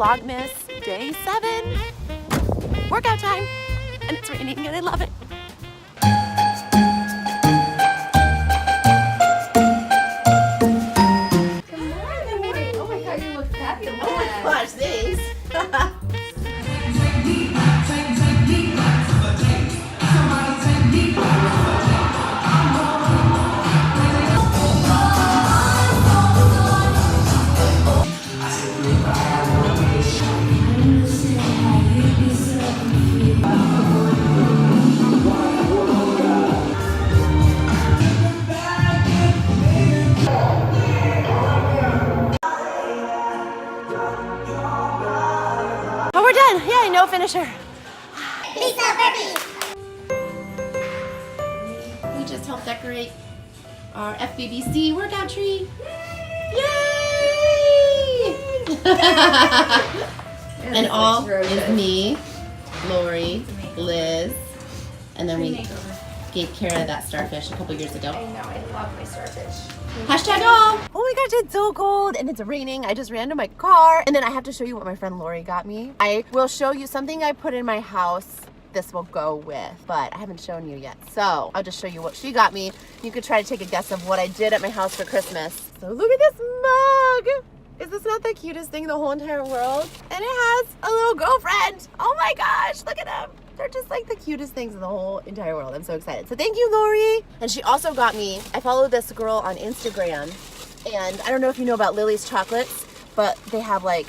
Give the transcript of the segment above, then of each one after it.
Vlogmas day 7. Workout time, and it's raining and I love it. Good morning. Oh my God, you look fabulous. Oh my gosh, thanks. Oh, we're done. Yay, no finisher. We just helped decorate our FBBC workout tree. Yay! And all is me, Lori, Liz, and then we gave Kara that starfish a couple years ago. I know, I love my starfish. Hashtag all. Oh my gosh, it's so cold and it's raining. I just ran to my car and then I have to show you what my friend Lori got me. I will show you something I put in my house. This will go with, but I haven't shown you yet. So I'll just show you what she got me. You could try to take a guess of what I did at my house for Christmas. So look at this mug. Is this not the cutest thing in the whole entire world? And it has a little girlfriend. Oh my gosh, look at them. They're just like the cutest things in the whole entire world. I'm so excited. So thank you, Lori. And she also got me, I follow this girl on Instagram, and I don't know if you know about Lily's chocolates, but they have like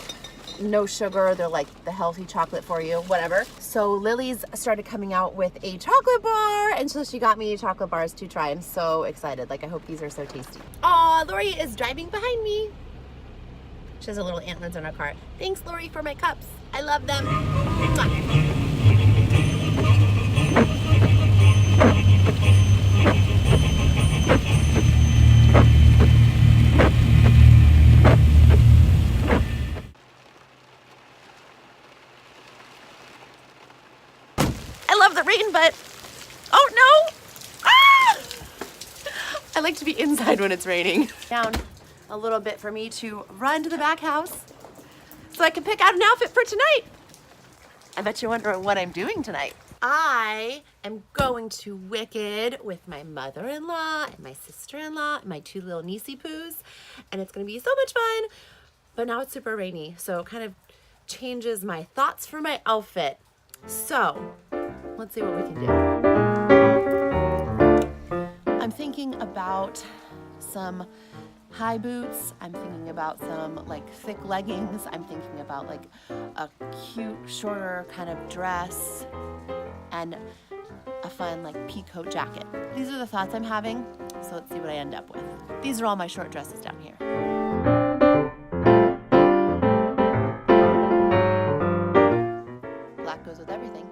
no sugar. They're like the healthy chocolate for you, whatever. So Lily's started coming out with a chocolate bar, and so she got me chocolate bars to try. I'm so excited. Like, I hope these are so tasty. Aw, Lori is driving behind me. She has a little antlers on her car. Thanks, Lori, for my cups. I love them. Mwah. I love the rain, but oh no! Ah! I like to be inside when it's raining. Down a little bit for me to run to the back house so I can pick out an outfit for tonight. I bet you're wondering what I'm doing tonight. I am going to Wicked with my mother-in-law and my sister-in-law and my 2 little niecey poos, and it's gonna be so much fun. But now it's super rainy, so it kind of changes my thoughts for my outfit. So let's see what we can do. I'm thinking about some high boots. I'm thinking about some like thick leggings. I'm thinking about like a cute, shorter kind of dress and a fun like pea coat jacket. These are the thoughts I'm having, so let's see what I end up with. These are all my short dresses down here. Black goes with everything.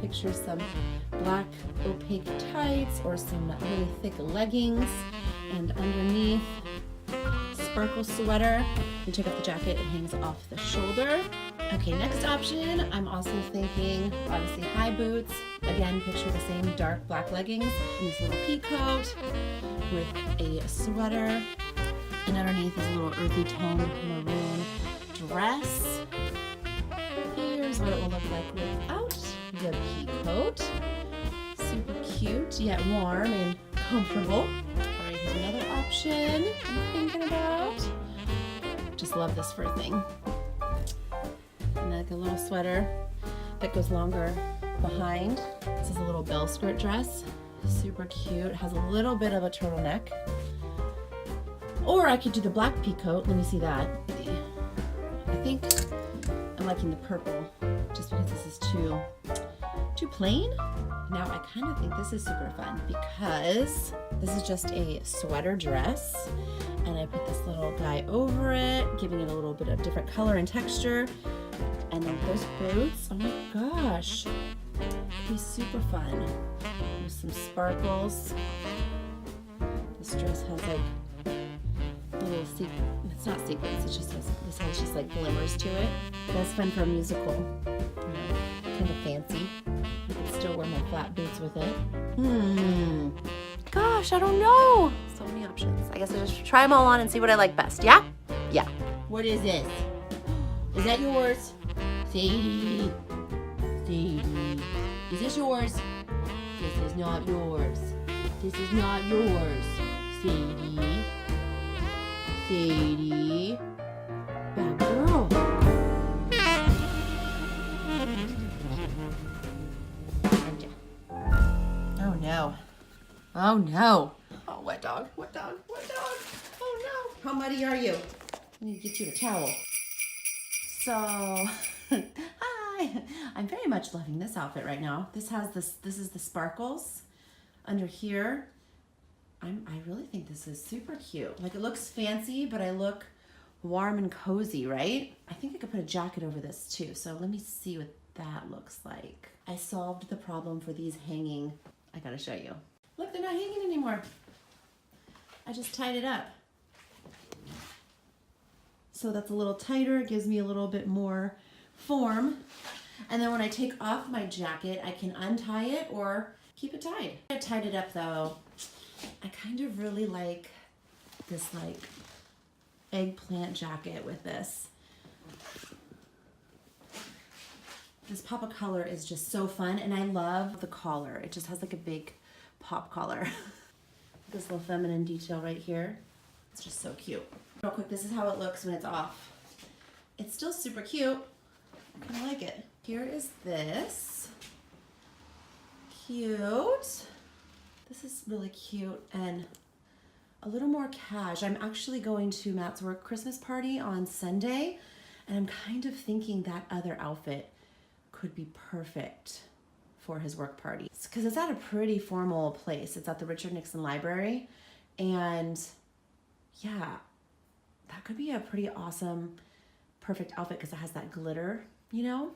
Picture some black opaque tights or some really thick leggings, and underneath sparkle sweater. You take off the jacket, it hangs off the shoulder. Okay, next option, I'm also thinking obviously high boots. Again, picture the same dark black leggings and this little pea coat with a sweater, and underneath is a little earthy tone maroon dress. Here's what it will look like without the pea coat. Super cute, yet warm and comfortable. All right, here's another option I'm thinking about. Just love this fur thing. And like a little sweater that goes longer behind. This is a little bell skirt dress. Super cute, has a little bit of a turtleneck. Or I could do the black pea coat. Let me see that. I think I'm liking the purple just because this is too plain. Now I kind of think this is super fun because this is just a sweater dress, and I put this little guy over it, giving it a little bit of different color and texture. And then those boots, oh my gosh, It'll be super fun. With some sparkles. This dress has like little it's not sequins, it's just this has just like glimmers to it. That's fun for a musical. Kind of fancy. I can still wear my flat boots with it. Gosh, I don't know. So many options. I guess I just try them all on and see what I like best. Yeah? Yeah. What is this? Is that yours? Sadie. Sadie. Is this yours? This is not yours. This is not yours. Sadie. Sadie. Bad girl. Oh no. Oh no. Oh, wet dog. Wet dog. Wet dog. Oh no. How muddy are you? I need to get you a towel. So, hi. I'm very much loving this outfit right now. This is the sparkles under here. I really think this is super cute. Like, it looks fancy, but I look warm and cozy, right? I think I could put a jacket over this too. So let me see what that looks like. I solved the problem for these hanging. I gotta show you. Look, they're not hanging anymore. I just tied it up. So that's a little tighter, it gives me a little bit more form. And then when I take off my jacket, I can untie it or keep it tied. I tied it up though. I kind of really like this like eggplant jacket with this. This pop of color is just so fun, and I love the collar. It just has like a big pop collar. This little feminine detail right here. It's just so cute. Real quick, this is how it looks when it's off. It's still super cute. I kind of like it. Here is this. Cute. This is really cute and a little more cash. I'm actually going to Matt's work Christmas party on Sunday, and I'm kind of thinking that other outfit could be perfect for his work party. Because it's at a pretty formal place. It's at the Richard Nixon Library, and yeah, that could be a pretty awesome, perfect outfit because it has that glitter, you know?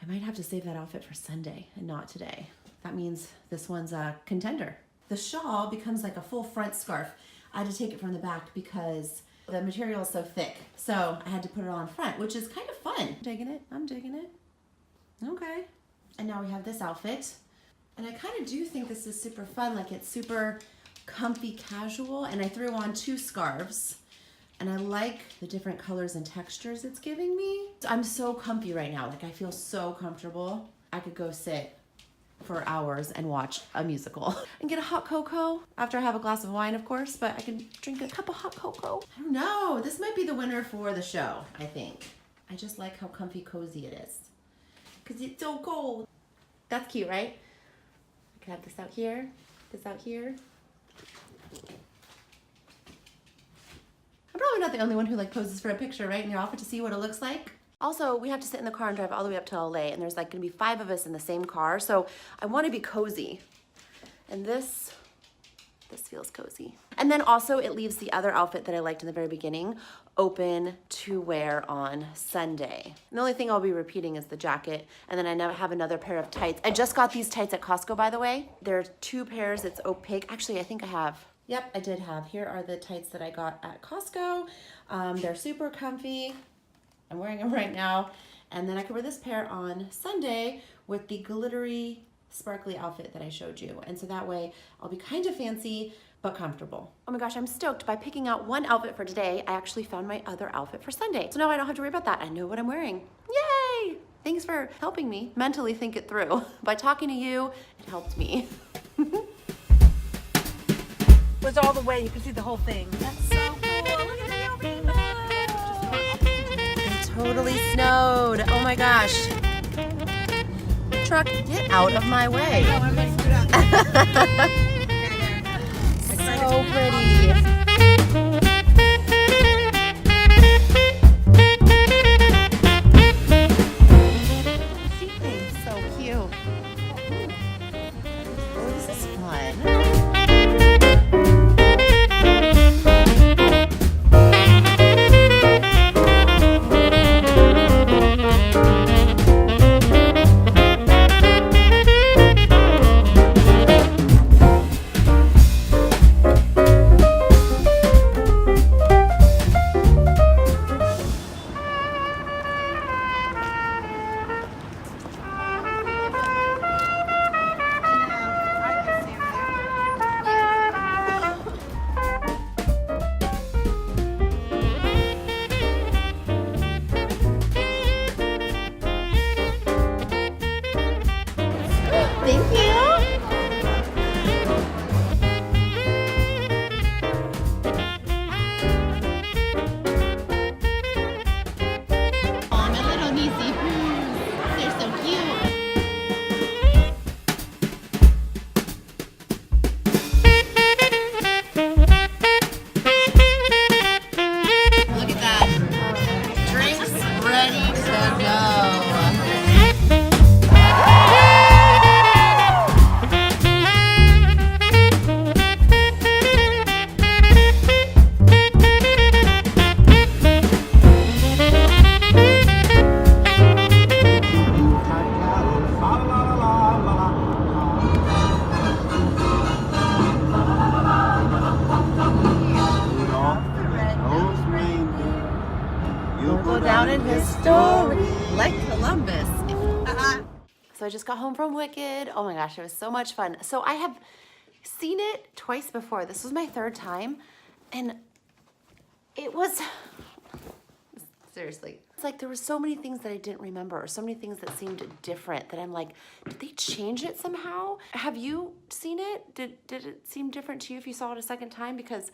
I might have to save that outfit for Sunday and not today. That means this one's a contender. The shawl becomes like a full front scarf. I had to take it from the back because the material is so thick. So I had to put it on front, which is kind of fun. Digging it, I'm digging it. Okay. And now we have this outfit. And I kind of do think this is super fun. Like, it's super comfy casual. And I threw on 2 scarves. And I like the different colors and textures it's giving me. I'm so comfy right now. Like, I feel so comfortable. I could go sit for hours and watch a musical and get a hot cocoa after I have a glass of wine, of course, but I can drink a cup of hot cocoa. I don't know. This might be the winner for the show, I think. I just like how comfy cozy it is because it's so cold. That's cute, right? I can have this out here, this out here. I'm probably not the only one who like poses for a picture, right, in your outfit to see what it looks like. Also, we have to sit in the car and drive all the way up to LA, and there's like gonna be 5 of us in the same car, so I wanna be cozy. And this feels cozy. And then also it leaves the other outfit that I liked in the very beginning open to wear on Sunday. And the only thing I'll be repeating is the jacket, and then I now have another pair of tights. I just got these tights at Costco, by the way. There are 2 pairs, it's opaque. Actually, I think I have. Yep, I did have. Here are the tights that I got at Costco. They're super comfy. I'm wearing them right now. And then I could wear this pair on Sunday with the glittery, sparkly outfit that I showed you. And so that way I'll be kind of fancy, but comfortable. Oh my gosh, I'm stoked. By picking out one outfit for today, I actually found my other outfit for Sunday. So now I don't have to worry about that. I know what I'm wearing. Yay! Thanks for helping me mentally think it through. By talking to you, it helped me. It was all the way, you can see the whole thing. That's so cool. Look at the outfit. Totally snowed. Oh my gosh. Truck, get out of my way. No, I messed it up. So pretty. Seaplane, so cute. Oh, this is fun. go down in history like Columbus. So I just got home from Wicked. Oh my gosh, it was so much fun. So I have seen it twice before. This was my third time, and it was, seriously, it's like there were so many things that I didn't remember, or so many things that seemed different that I'm like, did they change it somehow? Have you seen it? Did it seem different to you if you saw it a second time? Because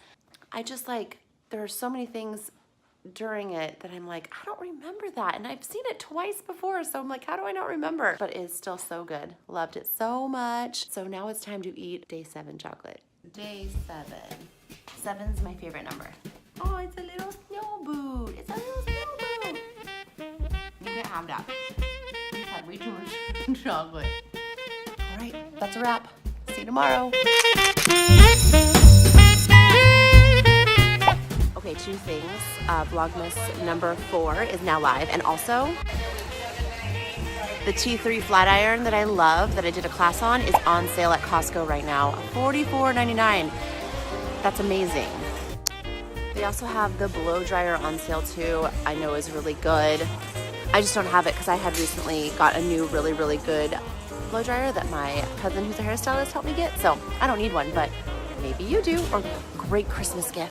I just like, there are so many things during it that I'm like, I don't remember that. And I've seen it twice before, so I'm like, how do I not remember? But it's still so good. Loved it so much. So now it's time to eat day 7 chocolate. Day 7. 7's my favorite number. Oh, it's a little snow boot. It's a little snow boot. You can have that. You had way too much chocolate. All right, that's a wrap. See you tomorrow. Okay, 2 things. Vlogmas number 4 is now live, and also the T3 flat iron that I love, that I did a class on, is on sale at Costco right now. $44.99. That's amazing. They also have the blow dryer on sale too. I know is really good. I just don't have it because I had recently got a new really, really good blow dryer that my cousin, who's a hairstylist, helped me get. So I don't need one, but maybe you do, or great Christmas gift.